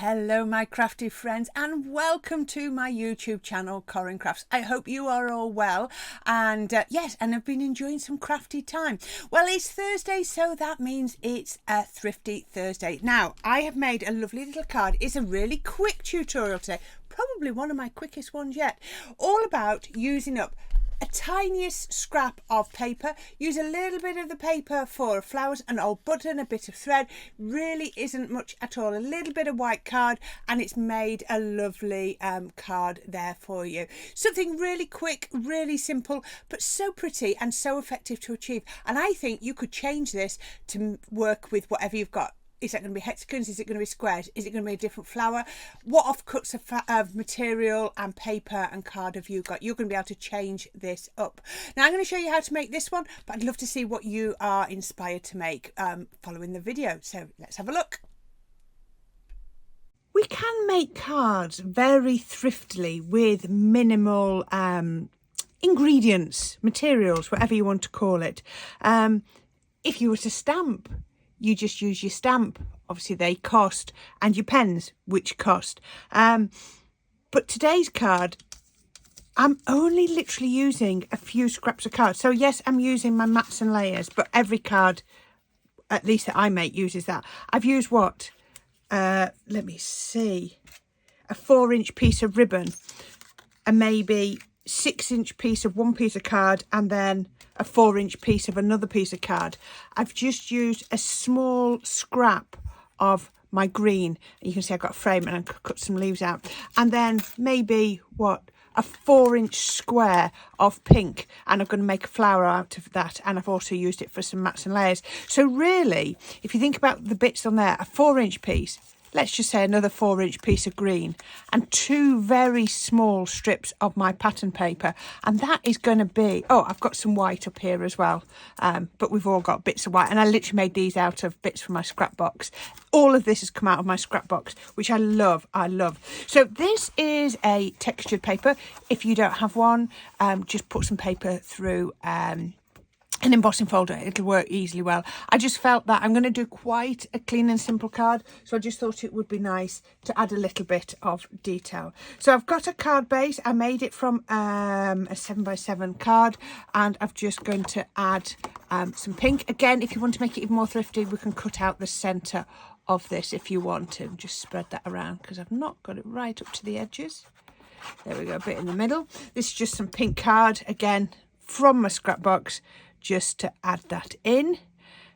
Hello my crafty friends and welcome to my YouTube channel Corrine Crafts. I hope you are all well and yes, and have been enjoying some crafty time. Well, it's Thursday, so that means it's a Thrifty Thursday. Now I have made a lovely little card. It's a really quick tutorial today, probably one of my quickest ones yet, all about using up a tiniest scrap of paper. Use a little bit of the paper for flowers, an old button, a bit of thread. Really isn't much at all. A little bit of white card and it's made a lovely card there for you. Something really quick, really simple, but so pretty and so effective to achieve. And I think you could change this to work with whatever you've got. Is that going to be hexagons? Is it going to be squares? Is it going to be a different flower? What offcuts of material and paper and card have you got? You're going to be able to change this up. Now I'm going to show you how to make this one, but I'd love to see what you are inspired to make following the video. So let's have a look. We can make cards very thriftily with minimal ingredients, materials, whatever you want to call it. If you were to stamp, you just use your stamp. Obviously they cost, and your pens, which cost. But today's card, I'm only literally using a few scraps of card. So yes, I'm using my mats and layers, but every card, at least that I make, uses that. I've used what? Let me see. A 4-inch piece of ribbon, and maybe 6-inch piece of one piece of card, and then a 4-inch piece of another piece of card. I've just used a small scrap of my green. You can see I've got a frame and I could cut some leaves out. And then maybe, what, a 4-inch square of pink. And I'm going to make a flower out of that. And I've also used it for some mats and layers. So really, if you think about the bits on there, a 4-inch piece, let's just say another 4-inch piece of green, and 2 very small strips of my pattern paper, and that is going to be, oh, I've got some white up here as well, but we've all got bits of white, and I literally made these out of bits from my scrap box. All of this has come out of my scrap box, which I love. So this is a textured paper. If you don't have one, just put some paper through an embossing folder. It'll work easily well. I just felt that I'm going to do quite a clean and simple card, so I just thought it would be nice to add a little bit of detail. So I've got a card base. I made it from a 7x7 card, and I'm just going to add some pink. Again, if you want to make it even more thrifty, we can cut out the centre of this if you want to. Just spread that around because I've not got it right up to the edges. There we go, a bit in the middle. This is just some pink card, again from my scrap box, just to add that in.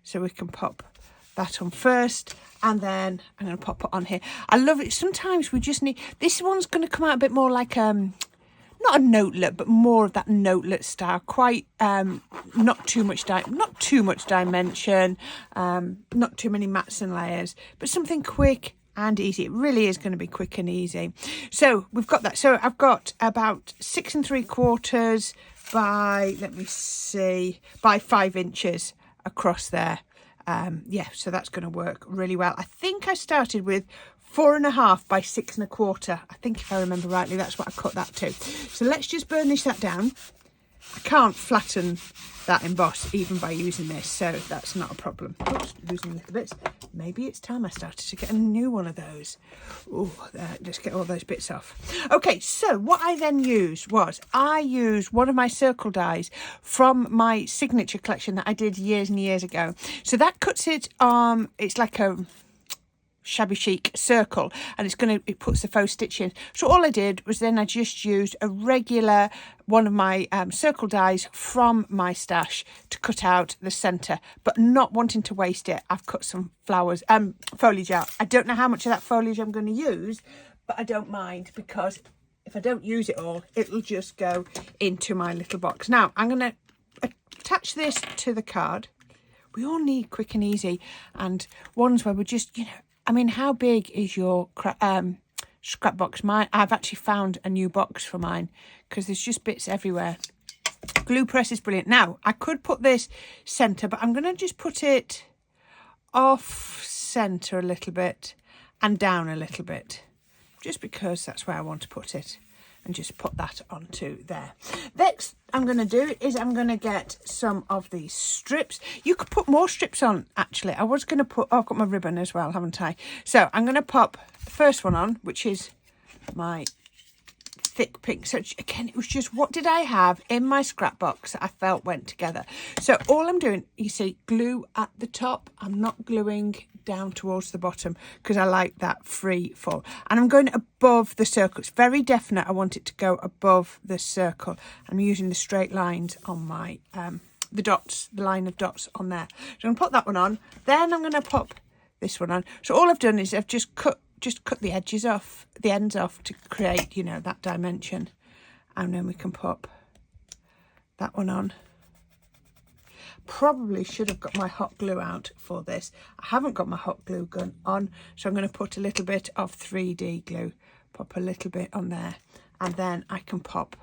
So we can pop that on first, and then I'm going to pop it on here. I love it. Sometimes we just need, this one's going to come out a bit more like not a notelet, but more of that notelet style. Quite not too much dimension, not too many mats and layers, but something quick and easy. It really is going to be quick and easy. So we've got that. So I've got about 6 3/4 by, let me see, by 5 inches across there. Yeah, so that's going to work really well. I think I started with 4.5 by 6 1/4. I think if I remember rightly, that's what I cut that to. So let's just burnish that down. I can't flatten that emboss even by using this, so that's not a problem. Oops, losing little bits. Maybe it's time I started to get a new one of those. Oh, just get all those bits off. Okay, so what I then used was, I used one of my circle dies from my signature collection that I did years and years ago. So that cuts it, it's like a shabby chic circle, and it puts the faux stitch in. So all I did was then I just used a regular one of my circle dies from my stash to cut out the centre, but not wanting to waste it, I've cut some flowers foliage out. I don't know how much of that foliage I'm going to use, but I don't mind, because if I don't use it all, it'll just go into my little box. Now I'm going to attach this to the card. We all need quick and easy, and ones where we're just, you know, I mean, how big is your scrap box? I've actually found a new box for mine because there's just bits everywhere. Glue press is brilliant. Now, I could put this centre, but I'm going to just put it off centre a little bit and down a little bit, just because that's where I want to put it, and just put that onto there. Next, I'm going to do is I'm going to get some of these strips. You could put more strips on, actually. I was going to put, oh, I've got my ribbon as well, haven't I? So I'm going to pop the first one on, which is my thick pink. So again, it was just, what did I have in my scrap box that I felt went together? So all I'm doing, you see, glue at the top. I'm not gluing down towards the bottom because I like that free fall. And I'm going above the circle. It's very definite. I want it to go above the circle. I'm using the straight lines on my, the dots, the line of dots on there. So I'm going to put that one on. Then I'm going to pop this one on. So all I've done is I've just cut the edges off, the ends off to create, you know, that dimension. And then we can pop that one on. Probably should have got my hot glue out for this. I haven't got my hot glue gun on, so I'm going to put a little bit of 3D glue, pop a little bit on there, and then I can pop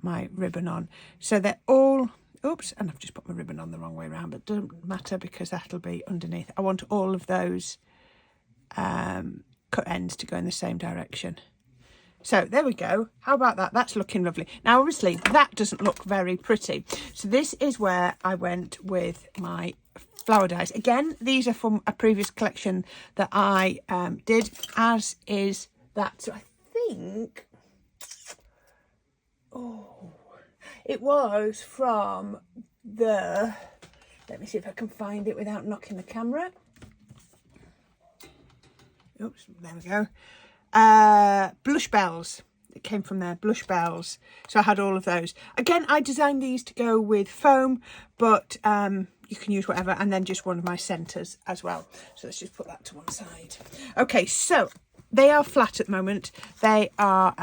my ribbon on. So they're all, oops, and I've just put my ribbon on the wrong way around, but it doesn't matter because that'll be underneath. I want all of those cut ends to go in the same direction. So there we go. How about that? That's looking lovely. Now, obviously, that doesn't look very pretty. So this is where I went with my flower dies. Again, these are from a previous collection that I did, as is that. So I think, oh, it was from the, let me see if I can find it without knocking the camera. Oops, there we go. Blush bells. It came from there, blush bells. So I had all of those. Again, I designed these to go with foam, but you can use whatever, and then just one of my centres as well. So let's just put that to one side. Okay, so they are flat at the moment. They are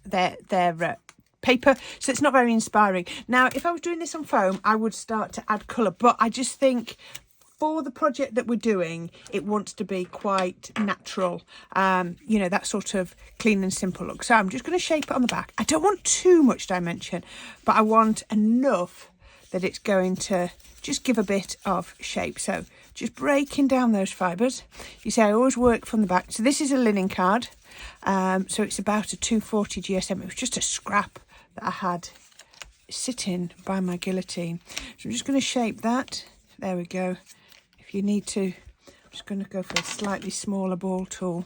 they're paper, so it's not very inspiring. Now, if I was doing this on foam, I would start to add colour, but I just think for the project that we're doing, it wants to be quite natural, you know, that sort of clean and simple look. So I'm just going to shape it on the back. I don't want too much dimension, but I want enough that it's going to just give a bit of shape. So just breaking down those fibres. You see, I always work from the back. So this is a linen card. So it's about a 240 GSM. It was just a scrap that I had sitting by my guillotine. So I'm just going to shape that. There we go. If you need to, I'm just going to go for a slightly smaller ball tool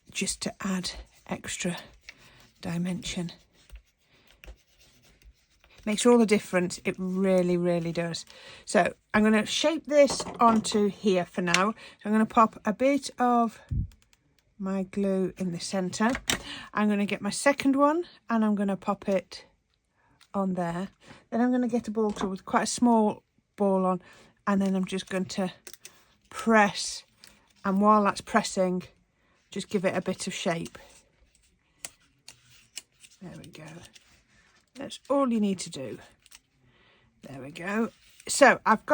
just to add extra dimension. Makes all the difference. It really, really does. So I'm going to shape this onto here for now. So I'm going to pop a bit of my glue in the centre. I'm going to get my second one and I'm going to pop it on there. Then I'm going to get a ball tool with quite a small ball on, and then I'm just going to press, and while that's pressing, just give it a bit of shape. There we go. That's all you need to do. There we go. So I've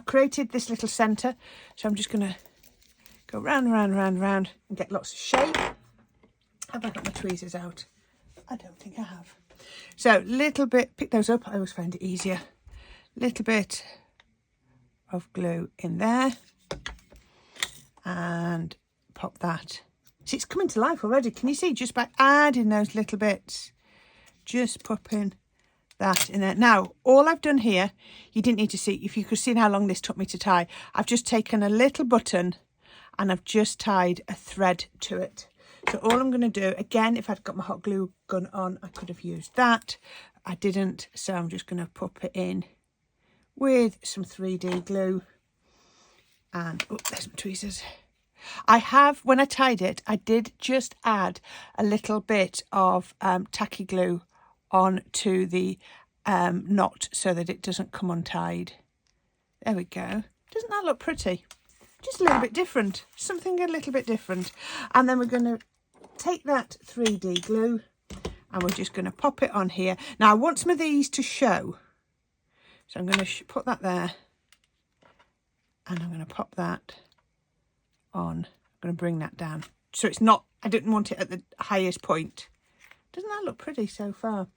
created this little centre, so I'm just going to go round and get lots of shape. Have I got my tweezers out? I don't think I have. So little bit, pick those up. I always find it easier. Little bit of glue in there and pop that. See, it's coming to life already. Can you see? Just by adding those little bits, just popping that in there. Now, all I've done here, you didn't need to see, if you could see how long this took me to tie, I've just taken a little button and I've just tied a thread to it. So all I'm going to do, again, if I'd got my hot glue gun on, I could have used that. I didn't, so I'm just going to pop it in with some 3D glue. And, oh, there's my tweezers. I have, when I tied it, I did just add a little bit of tacky glue onto the knot so that it doesn't come untied. There we go. Doesn't that look pretty? Just a little bit different. Something a little bit different. And then we're going to take that 3D glue and we're just going to pop it on here. Now, I want some of these to show. So I'm going to put that there. And I'm going to pop that on. I'm going to bring that down. So it's not, I didn't want it at the highest point. Doesn't that look pretty so far?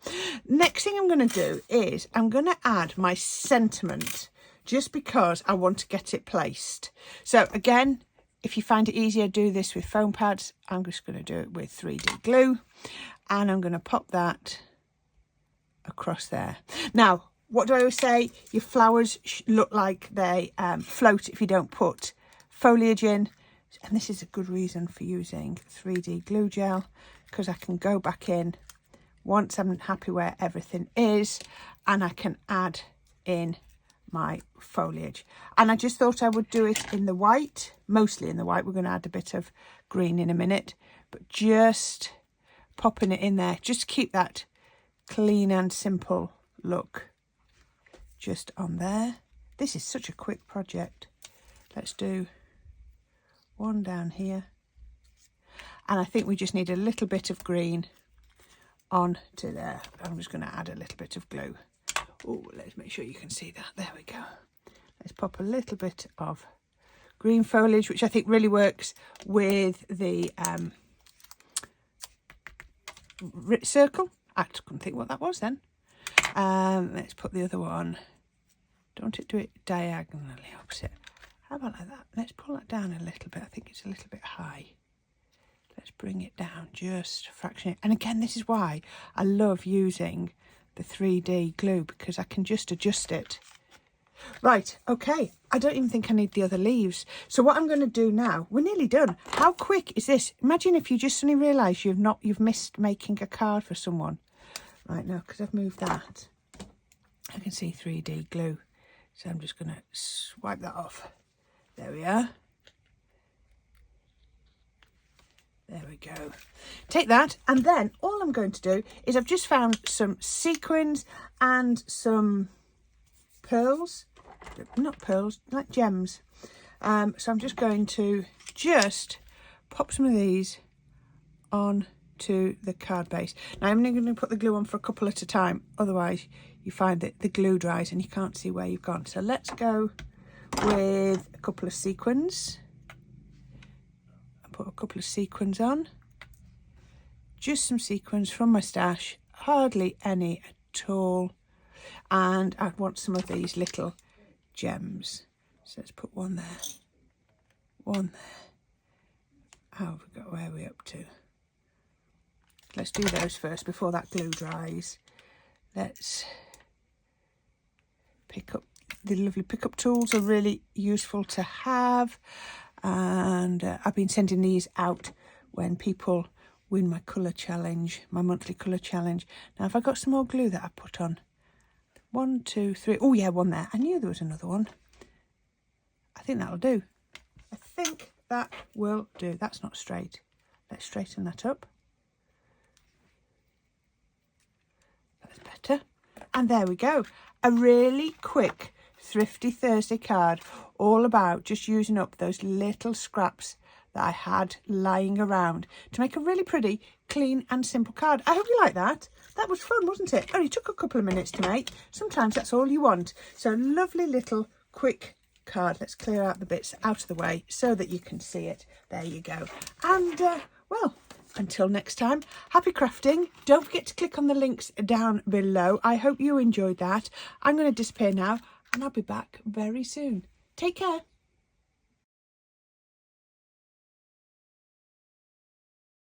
Next thing I'm going to do is I'm going to add my sentiment, just because I want to get it placed. So again, if you find it easier, do this with foam pads. I'm just going to do it with 3D glue. And I'm going to pop that across there. Now, what do I always say? Your flowers look like they float if you don't put foliage in. And this is a good reason for using 3D glue gel, because I can go back in once I'm happy where everything is, and I can add in my foliage. And I just thought I would do it in the white, mostly in the white. We're going to add a bit of green in a minute, but just popping it in there, just to keep that clean and simple look just on there. This is such a quick project. Let's do one down here, and I think we just need a little bit of green on to there. I'm just going to add a little bit of glue. Oh, let's make sure you can see that. There we go. Let's pop a little bit of green foliage, which I think really works with the circle. I couldn't think what that was then. Let's put the other one. Don't do it diagonally opposite. How about like that? Let's pull that down a little bit. I think it's a little bit high. Let's bring it down just a fraction. And again, this is why I love using the 3D glue, because I can just adjust it. Right, okay. I don't even think I need the other leaves. So what I'm going to do now, we're nearly done. How quick is this? Imagine if you just suddenly realise you've missed making a card for someone. Right, now, because I've moved that, I can see 3D glue. So I'm just going to swipe that off. There we are. There we go. Take that, and then all I'm going to do is I've just found some sequins and some pearls. Not pearls, like gems. So I'm just going to pop some of these on to the card base. Now I'm only going to put the glue on for a couple at a time, otherwise you find that the glue dries and you can't see where you've gone. So let's go with a couple of sequins. Put a couple of sequins on, just some sequins from my stash, hardly any at all, and I want some of these little gems, so let's put one there, one there. How have we got, where are we up to? Let's do those first before that glue dries. Let's pick up the lovely pickup tools, are really useful to have. And I've been sending these out when people win my colour challenge, my monthly colour challenge. Now, have I got some more glue that I put on? 1, 2, 3. Oh, yeah, one there. I knew there was another one. I think that'll do. I think that will do. That's not straight. Let's straighten that up. That's better. And there we go. A really quick Thrifty Thursday card, all about just using up those little scraps that I had lying around to make a really pretty, clean and simple card. I hope you like that. That was fun, wasn't it? Only took a couple of minutes to make. Sometimes that's all you want. So lovely little quick card. Let's clear out the bits out of the way so that you can see it. There you go. And well, until next time, happy crafting. Don't forget to click on the links down below. I hope you enjoyed that. I'm going to disappear now, and I'll be back very soon. Take care.